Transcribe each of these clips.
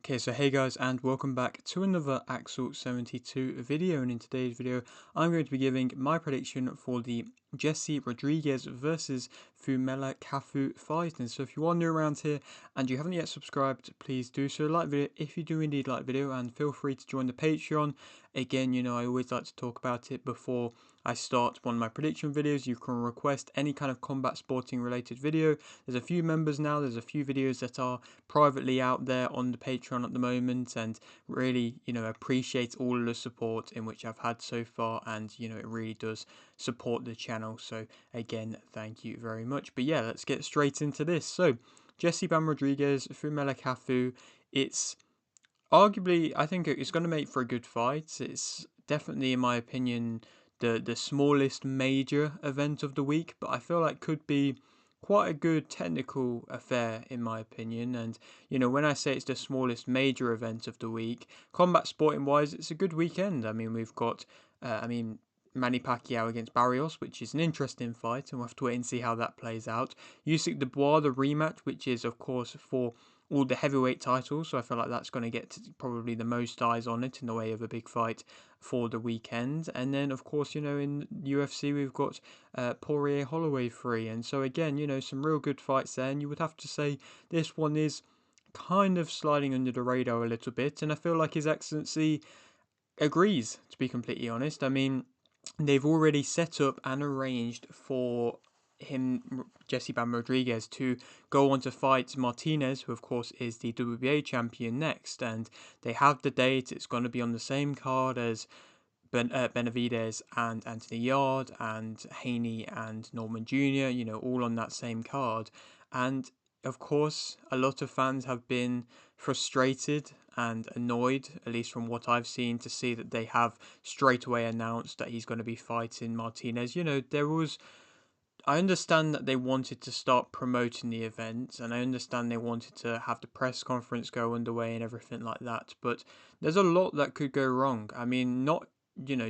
Okay, so hey guys, and welcome back to another Axel 72 video. And in today's video, I'm going to be giving my prediction for the Jesse Rodriguez versus Phumelela Cafu fight. And so if you are new around here and you haven't yet subscribed, please do so. Like the video if you do indeed like the video, and feel free to join the Patreon. Again, I always like to talk about it before I start one of my prediction videos. You can request any kind of combat sporting related video. There's a few members now, there's a few videos that are privately out there on the Patreon at the moment, and really, appreciate all of the support in which I've had so far, and it really does support the channel. So again, thank you very much. But yeah, let's get straight into this. So Jesse Bam Rodriguez, Phumelela Cafu, it's arguably, I think it's going to make for a good fight. It's definitely, in my opinion, the smallest major event of the week, but I feel like could be quite a good technical affair in my opinion. And when I say it's the smallest major event of the week, combat sporting wise, it's a good weekend. I mean, we've got, Manny Pacquiao against Barrios, which is an interesting fight, and we'll have to wait and see how that plays out. Usyk Dubois, the rematch, which is of course for all the heavyweight titles, so I feel like that's going to get probably the most eyes on it in the way of a big fight for the weekend. And then, of course, in UFC we've got Poirier Holloway 3, and so again, some real good fights there. And you would have to say this one is kind of sliding under the radar a little bit, and I feel like His Excellency agrees, to be completely honest. I mean, they've already set up and arranged for him, Jesse Bam Rodriguez, to go on to fight Martinez, who of course is the WBA champion, next. And they have the date. It's going to be on the same card as Benavidez and Anthony Yard and Haney and Norman Jr., all on that same card. And of course, a lot of fans have been frustrated and annoyed, at least from what I've seen, to see that they have straight away announced that he's going to be fighting Martinez. I understand that they wanted to start promoting the event, and I understand they wanted to have the press conference go underway and everything like that, but there's a lot that could go wrong. I mean, not,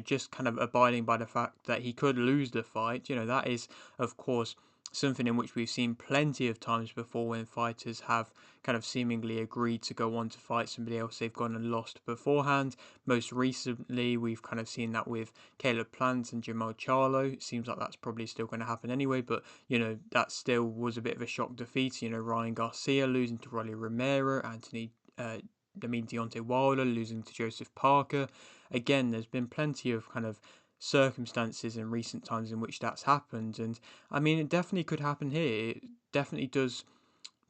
just kind of abiding by the fact that he could lose the fight. That is, of course, something in which we've seen plenty of times before when fighters have kind of seemingly agreed to go on to fight somebody else they've gone and lost beforehand. Most recently, we've kind of seen that with Caleb Plant and Jamal Charlo. It seems like that's probably still going to happen anyway, but that still was a bit of a shock defeat. Ryan Garcia losing to Rolly Romero, Deontay Wilder losing to Joseph Parker. Again, there's been plenty of kind of circumstances in recent times in which that's happened, and I mean, it definitely could happen here. It definitely does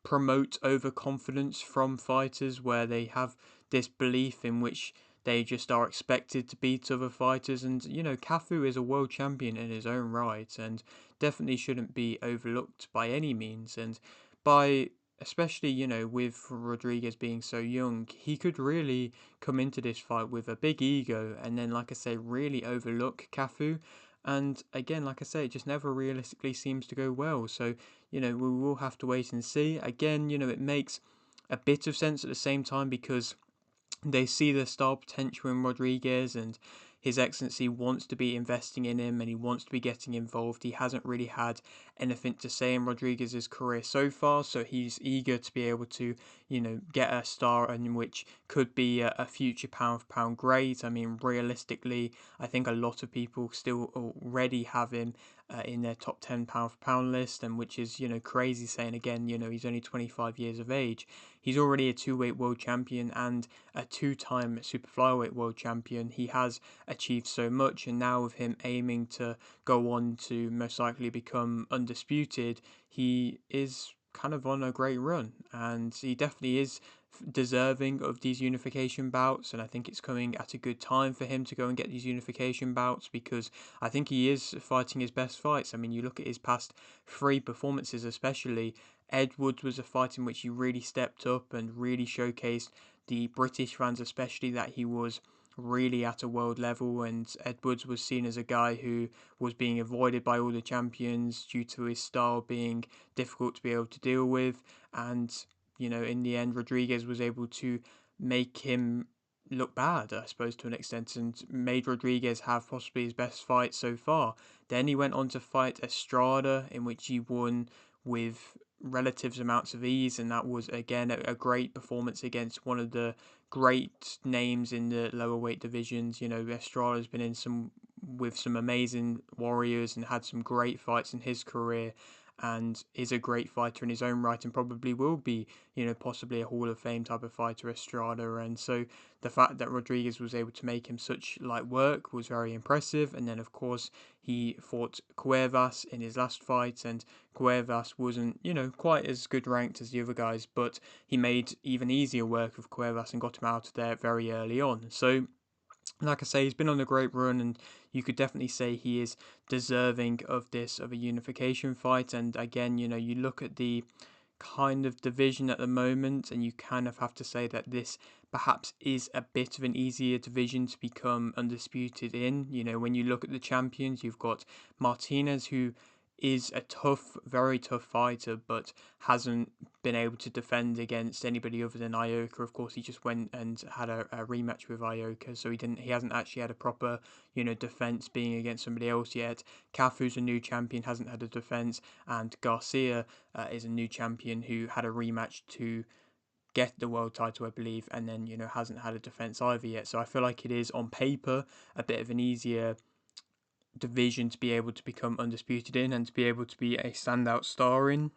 promote overconfidence from fighters, where they have this belief in which they just are expected to beat other fighters. And Cafu is a world champion in his own right, and definitely shouldn't be overlooked by any means. And by especially, with Rodriguez being so young, he could really come into this fight with a big ego, and then, like I say, really overlook Cafu. And again, like I say, it just never realistically seems to go well. So, we will have to wait and see. Again, it makes a bit of sense at the same time, because they see the star potential in Rodriguez, and His Excellency wants to be investing in him, and he wants to be getting involved. He hasn't really had anything to say in Rodriguez's career so far, so he's eager to be able to, get a star in which could be a future pound for pound great. I mean, realistically, I think a lot of people still already have him in their top 10 pound for pound list, and which is, crazy saying. Again, he's only 25 years of age. He's already a two-weight world champion and a two-time super flyweight world champion. He has achieved so much, and now with him aiming to go on to most likely become undisputed, he is kind of on a great run, and he definitely is deserving of these unification bouts. And I think it's coming at a good time for him to go and get these unification bouts, because I think he is fighting his best fights. I mean, you look at his past three performances, especially Edwards was a fight in which he really stepped up and really showcased the British fans especially that he was really at a world level. And Edwards was seen as a guy who was being avoided by all the champions due to his style being difficult to be able to deal with. And in the end, Rodriguez was able to make him look bad, I suppose, to an extent, and made Rodriguez have possibly his best fight so far. Then he went on to fight Estrada, in which he won with relative amounts of ease, and that was again a great performance against one of the great names in the lower weight divisions. You know, Estrada's been in some with some amazing warriors and had some great fights in his career, and is a great fighter in his own right, and probably will be, you know, possibly a Hall of Fame type of fighter, Estrada. And so the fact that Rodriguez was able to make him such light work was very impressive. And then of course he fought Cuevas in his last fight, and Cuevas wasn't, you know, quite as good ranked as the other guys, but he made even easier work of Cuevas and got him out of there very early on. So like I say, he's been on a great run, and you could definitely say he is deserving of this, of a unification fight. And again, you know, you look at the kind of division at the moment, and you kind of have to say that this perhaps is a bit of an easier division to become undisputed in. You know, when you look at the champions, you've got Martinez, who is a tough, very tough fighter, but hasn't been able to defend against anybody other than Ioka. Of course, he just went and had a rematch with Ioka, so he hasn't actually had a proper, you know, defense being against somebody else yet. Cafu's a new champion, hasn't had a defense, and Garcia is a new champion who had a rematch to get the world title, I believe, and then, you know, hasn't had a defense either yet. So I feel like it is on paper a bit of an easier division to be able to become undisputed in and to be able to be a standout star in.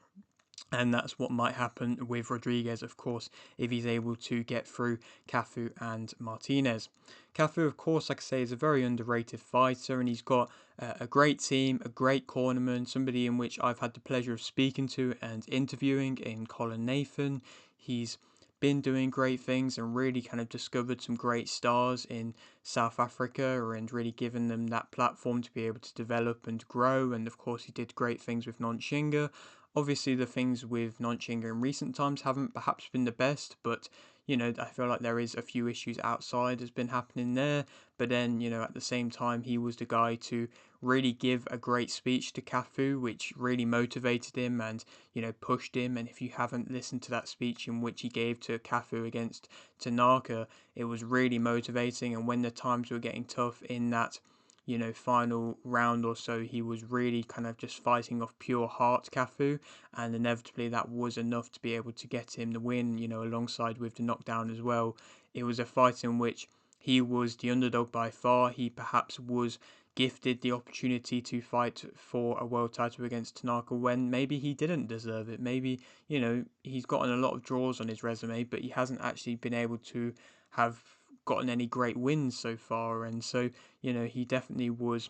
And that's what might happen with Rodriguez, of course, if he's able to get through Cafu and Martinez. Cafu, of course, like I say, is a very underrated fighter, and he's got a great team, a great cornerman, somebody in which I've had the pleasure of speaking to and interviewing in Colin Nathan. He's been doing great things and really kind of discovered some great stars in South Africa and really given them that platform to be able to develop and grow. And of course, he did great things with Nonshinga. Obviously, the things with Nonshinga in recent times haven't perhaps been the best, but you know, I feel like there is a few issues outside has been happening there. But then, you know, at the same time, he was the guy to really give a great speech to Cafu, which really motivated him and, you know, pushed him. And if you haven't listened to that speech in which he gave to Cafu against Tanaka, it was really motivating. And when the times were getting tough in that, you know, final round or so, he was really kind of just fighting off pure heart, Cafu, and inevitably that was enough to be able to get him the win, you know, alongside with the knockdown as well. It was a fight in which he was the underdog by far. He perhaps was gifted the opportunity to fight for a world title against Tanaka when maybe he didn't deserve it. Maybe, you know, he's gotten a lot of draws on his resume, but he hasn't actually been able to have gotten any great wins so far. And so, you know, he definitely was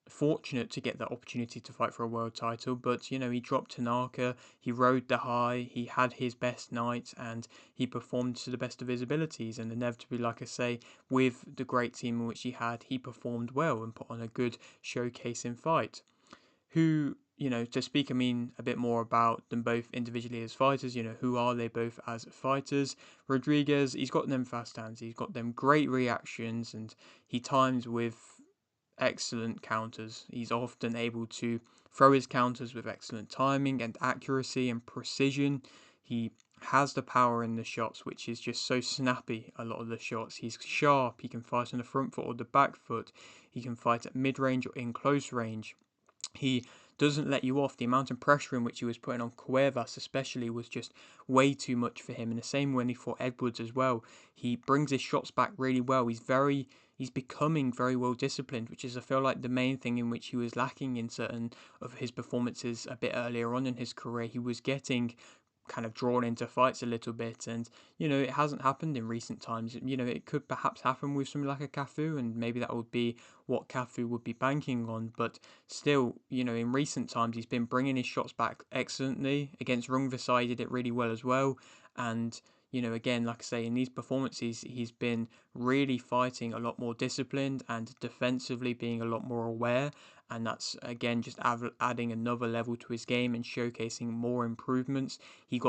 fortunate to get that opportunity to fight for a world title, but you know, he dropped Tanaka, he rode the high, he had his best night, and he performed to the best of his abilities. And inevitably, like I say, with the great team in which he had, he performed well and put on a good showcasing fight. Who, you know, to speak, I mean, a bit more about them both individually as fighters, you know, who are they both as fighters? Rodriguez, he's got them fast hands, he's got them great reactions, and he times with excellent counters. He's often able to throw his counters with excellent timing and accuracy and precision. He has the power in the shots, which is just so snappy. A lot of the shots, he's sharp. He can fight on the front foot or the back foot. He can fight at mid range or in close range. He doesn't let you off. The amount of pressure in which he was putting on Cuevas especially was just way too much for him. And the same when he fought Edwards as well. He brings his shots back really well. He's becoming very well disciplined, which is, I feel like, the main thing in which he was lacking in certain of his performances a bit earlier on in his career. He was getting kind of drawn into fights a little bit, and you know, it hasn't happened in recent times. You know, it could perhaps happen with something like a Cafu, and maybe that would be what Cafu would be banking on. But still, you know, in recent times he's been bringing his shots back excellently. Against Rungvisai he did it really well as well. And you know, again, like I say, in these performances he's been really fighting a lot more disciplined and defensively being a lot more aware. And that's again just adding another level to his game and showcasing more improvements. He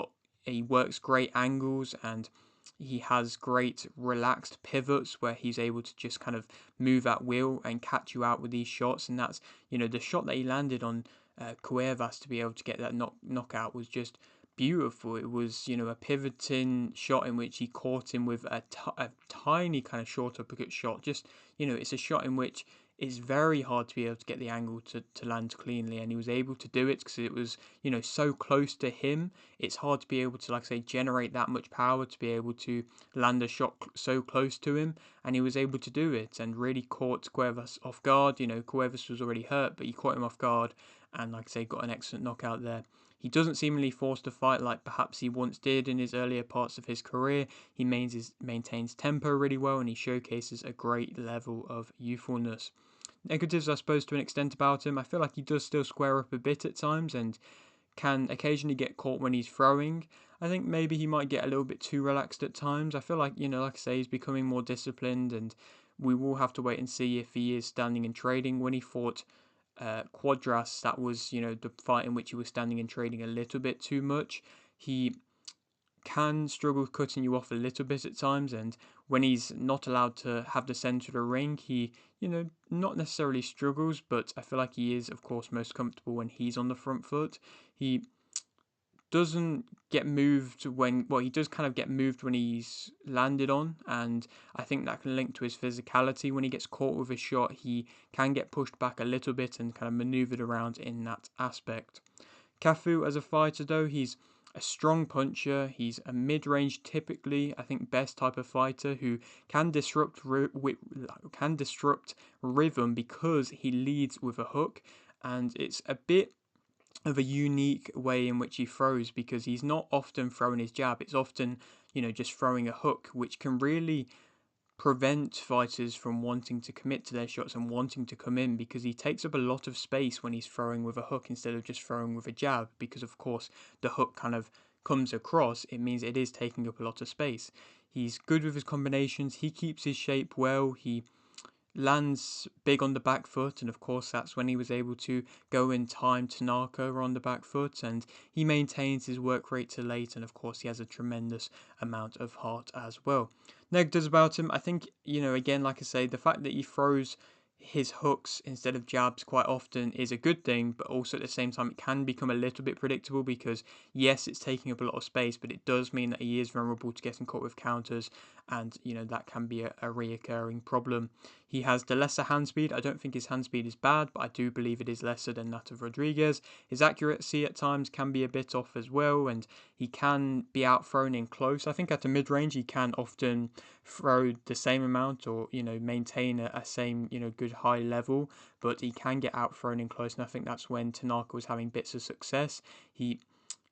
works great angles, and he has great relaxed pivots where he's able to just kind of move at will and catch you out with these shots. And that's, you know, the shot that he landed on Cuevas to be able to get that knockout was just beautiful. It was, you know, a pivoting shot in which he caught him with a tiny kind of short uppercut shot. Just, you know, it's a shot in which it's very hard to be able to get the angle to land cleanly, and he was able to do it because it was, so close to him. It's hard to be able to, like I say, generate that much power to be able to land a shot so close to him, and he was able to do it and really caught Cuevas off guard. Cuevas was already hurt, but he caught him off guard, and like I say, got an excellent knockout there. He doesn't seemingly force the fight like perhaps he once did in his earlier parts of his career. He maintains tempo really well, and he showcases a great level of youthfulness. Negatives, I suppose, to an extent about him. I feel like he does still square up a bit at times and can occasionally get caught when he's throwing. I think maybe he might get a little bit too relaxed at times. I feel like, like I say, he's becoming more disciplined, and we will have to wait and see if he is standing and trading. When he fought Quadras, that was, the fight in which he was standing and trading a little bit too much. He can struggle cutting you off a little bit at times, and when he's not allowed to have the centre of the ring, he, not necessarily struggles, but I feel like he is, of course, most comfortable when he's on the front foot. He doesn't get moved he does kind of get moved when he's landed on, and I think that can link to his physicality. When he gets caught with a shot, he can get pushed back a little bit and kind of maneuvered around in that aspect. Cafu as a fighter, though, he's a strong puncher. He's a mid-range, typically, I think, best type of fighter who can disrupt rhythm because he leads with a hook, and it's a bit of a unique way in which he throws because he's not often throwing his jab. It's often, just throwing a hook, which can really prevent fighters from wanting to commit to their shots and wanting to come in because he takes up a lot of space when he's throwing with a hook instead of just throwing with a jab, because of course the hook kind of comes across. It means it is taking up a lot of space. He's good with his combinations. He keeps his shape well. He lands big on the back foot, and of course that's when he was able to go in time Tanaka on the back foot, and he maintains his work rate to late, and of course he has a tremendous amount of heart as well. Negatives about him, I think, again, like I say, the fact that he throws his hooks instead of jabs quite often is a good thing, but also at the same time it can become a little bit predictable because yes, it's taking up a lot of space, but it does mean that he is vulnerable to getting caught with counters, and that can be a reoccurring problem. He has the lesser hand speed. I don't think his hand speed is bad, but I do believe it is lesser than that of Rodriguez. His accuracy at times can be a bit off as well, and he can be outthrown in close. I think at the mid-range he can often throw the same amount or, maintain a same, good high level, but he can get outthrown in close, and I think that's when Tanaka was having bits of success. He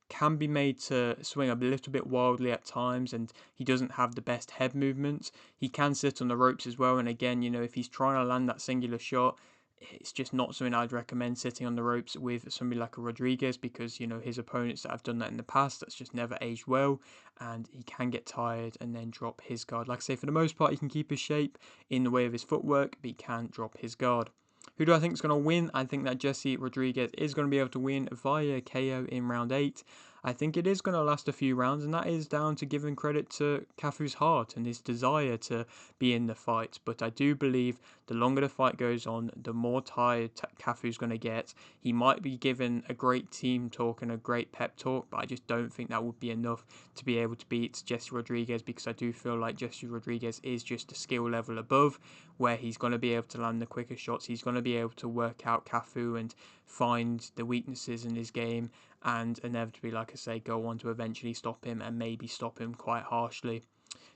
can be made to swing a little bit wildly at times, and he doesn't have the best head movements. He can sit on the ropes as well, and again, if he's trying to land that singular shot, it's just not something I'd recommend sitting on the ropes with somebody like a Rodriguez, because his opponents that have done that in the past, that's just never aged well, and he can get tired and then drop his guard. Like I say, for the most part he can keep his shape in the way of his footwork, but he can drop his guard. Who do I think is going to win? I think that Jesse Rodriguez is going to be able to win via KO in round 8. I think it is going to last a few rounds, and that is down to giving credit to Cafu's heart and his desire to be in the fight. But I do believe the longer the fight goes on, the more tired Cafu's going to get. He might be given a great team talk and a great pep talk, but I just don't think that would be enough to be able to beat Jesse Rodriguez, because I do feel like Jesse Rodriguez is just a skill level above, where he's going to be able to land the quicker shots. He's going to be able to work out Cafu and find the weaknesses in his game, and inevitably, like I say, go on to eventually stop him, and maybe stop him quite harshly.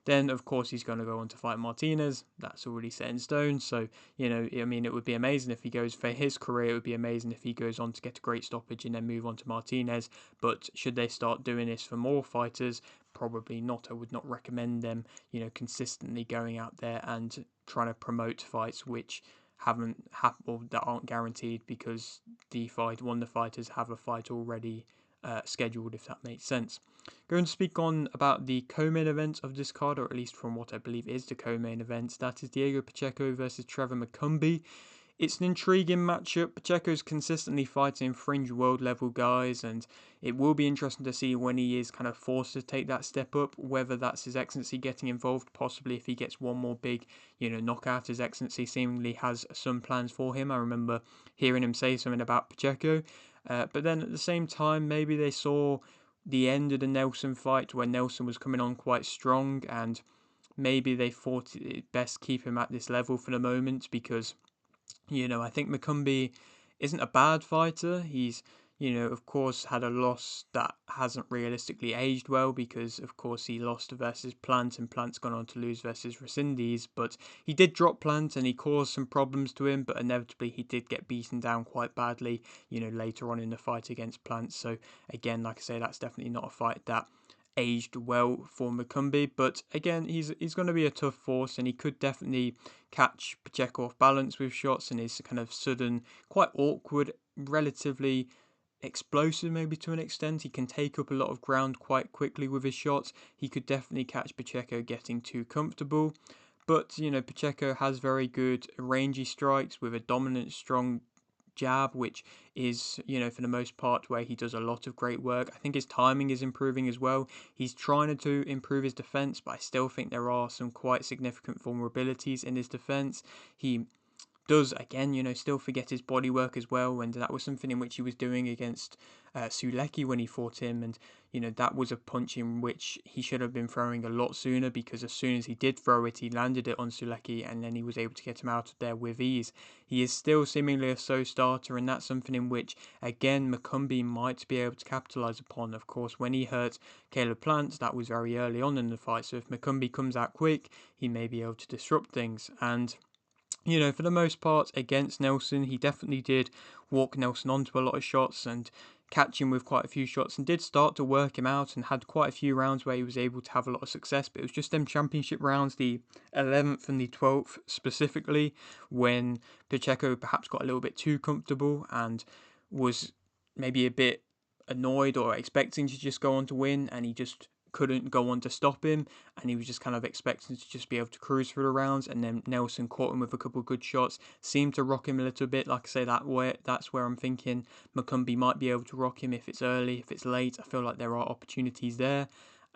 Then, of course, he's going to go on to fight Martinez. That's already set in stone. So, it would be amazing if he goes, for his career, it would be amazing if he goes on to get a great stoppage and then move on to Martinez. But should they start doing this for more fighters? Probably not. I would not recommend them, consistently going out there and trying to promote fights which haven't happened, or that aren't guaranteed, because one of the fighters have a fight already scheduled, if that makes sense. Going to speak on about the co-main event of this card, or at least from what I believe is the co-main event. That is Diego Pacheco versus Trevor McCumby. It's an intriguing matchup. Pacheco's consistently fighting fringe world level guys, and it will be interesting to see when he is kind of forced to take that step up, whether that's His Excellency getting involved, possibly if he gets one more big, knockout. His Excellency seemingly has some plans for him. I remember hearing him say something about Pacheco, but then at the same time, maybe they saw the end of the Nelson fight where Nelson was coming on quite strong, and maybe they thought it best keep him at this level for the moment, because I think McCumby isn't a bad fighter. He's, of course, had a loss that hasn't realistically aged well because, of course, he lost versus Plant and Plant's gone on to lose versus Rescindes. But he did drop Plant and he caused some problems to him, but inevitably he did get beaten down quite badly, later on in the fight against Plant. So, again, like I say, that's definitely not a fight that aged well for McCumby, but again, he's going to be a tough force, and he could definitely catch Pacheco off balance with shots, and his kind of sudden, quite awkward, relatively explosive maybe to an extent. He can take up a lot of ground quite quickly with his shots. He could definitely catch Pacheco getting too comfortable. But, Pacheco has very good rangy strikes with a dominant, strong jab, which is, for the most part, where he does a lot of great work. I think his timing is improving as well. He's trying to improve his defense, but I still think there are some quite significant vulnerabilities in his defense. He does again, still forget his body work as well, and that was something in which he was doing against Sulecki when he fought him, and that was a punch in which he should have been throwing a lot sooner, because as soon as he did throw it, he landed it on Sulecki, and then he was able to get him out of there with ease. He is still seemingly a slow starter, and that's something in which again McCumby might be able to capitalize upon. Of course, when he hurt Caleb Plant, that was very early on in the fight, so if McCumby comes out quick, he may be able to disrupt things. And for the most part, against Nelson, he definitely did walk Nelson onto a lot of shots and catch him with quite a few shots, and did start to work him out and had quite a few rounds where he was able to have a lot of success. But it was just them championship rounds, the 11th and the 12th specifically, when Pacheco perhaps got a little bit too comfortable and was maybe a bit annoyed or expecting to just go on to win, and he just couldn't go on to stop him, and he was just kind of expecting to just be able to cruise through the rounds. And then Nelson caught him with a couple of good shots, seemed to rock him a little bit. Like I say, that's where I'm thinking McCumby might be able to rock him if it's early. If it's late, I feel like there are opportunities there,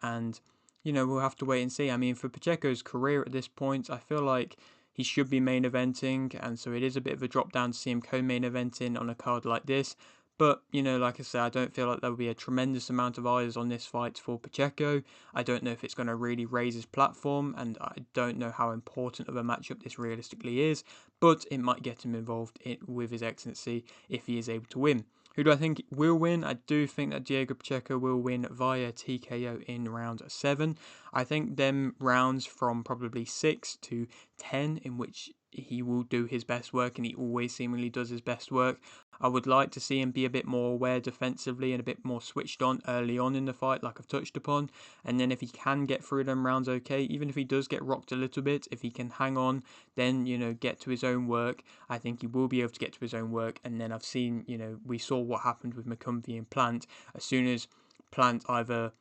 and we'll have to wait and see. I mean, for Pacheco's career at this point, I feel like he should be main eventing, and so it is a bit of a drop down to see him co-main eventing on a card like this. But, like I said, I don't feel like there will be a tremendous amount of eyes on this fight for Pacheco. I don't know if it's going to really raise his platform, and I don't know how important of a matchup this realistically is, but it might get him involved with his excellency if he is able to win. Who do I think will win? I do think that Diego Pacheco will win via TKO in round 7. I think them rounds from probably 6 to 10, in which he will do his best work, and he always seemingly does his best work. I would like to see him be a bit more aware defensively and a bit more switched on early on in the fight, like I've touched upon. And then if he can get through them rounds okay, even if he does get rocked a little bit, if he can hang on, then, get to his own work, I think he will be able to get to his own work. And then I've seen, we saw what happened with McCumby and Plant. As soon as Plant either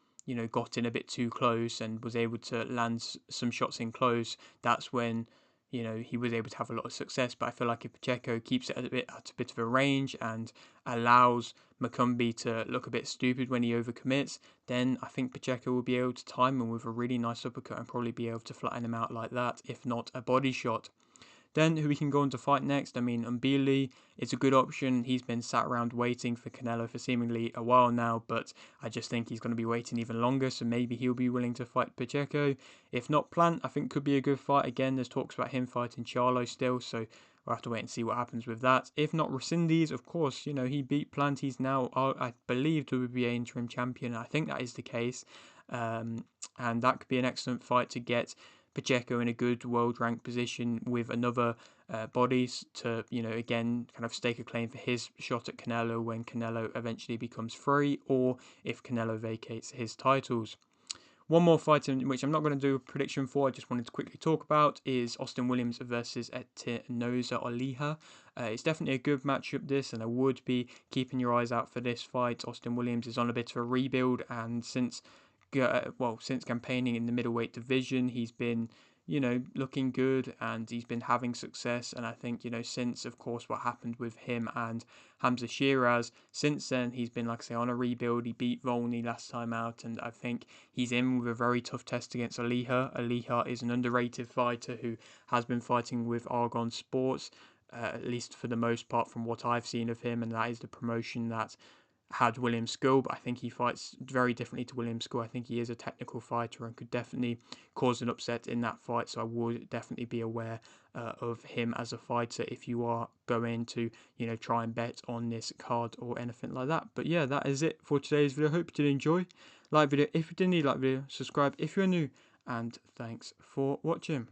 got in a bit too close and was able to land some shots in close, that's when he was able to have a lot of success. But I feel like if Pacheco keeps it at a bit of a range and allows McCumby to look a bit stupid when he overcommits, then I think Pacheco will be able to time him with a really nice uppercut and probably be able to flatten him out like that, if not a body shot. Then who we can go on to fight next? I mean, Mbili is a good option. He's been sat around waiting for Canelo for seemingly a while now, but I just think he's going to be waiting even longer, so maybe he'll be willing to fight Pacheco. If not, Plant, I think could be a good fight. Again, there's talks about him fighting Charlo still, so we'll have to wait and see what happens with that. If not, Rescindes, of course, he beat Plant. He's now, I believe, WBA interim champion. I think that is the case. And that could be an excellent fight to get Pacheco in a good world ranked position with another bodies to, again, kind of stake a claim for his shot at Canelo when Canelo eventually becomes free, or if Canelo vacates his titles. One more fight in which I'm not going to do a prediction for, I just wanted to quickly talk about, is Austin Williams versus Etinosa Oliha. It's definitely a good matchup this, and I would be keeping your eyes out for this fight. Austin Williams is on a bit of a rebuild, and since campaigning in the middleweight division, he's been, looking good, and he's been having success. And I think, since, of course, what happened with him and Hamza Shiraz, since then, he's been, like I say, on a rebuild. He beat Volney last time out, and I think he's in with a very tough test against Oliha. Oliha is an underrated fighter who has been fighting with Argon Sports, at least for the most part from what I've seen of him, and that is the promotion that had William Skill, but I think he fights very differently to William Skill. I think he is a technical fighter and could definitely cause an upset in that fight. So I would definitely be aware of him as a fighter if you are going to, try and bet on this card or anything like that. But yeah, that is it for today's video. Hope you did enjoy. Like video if you did, like video, subscribe if you're new, and thanks for watching.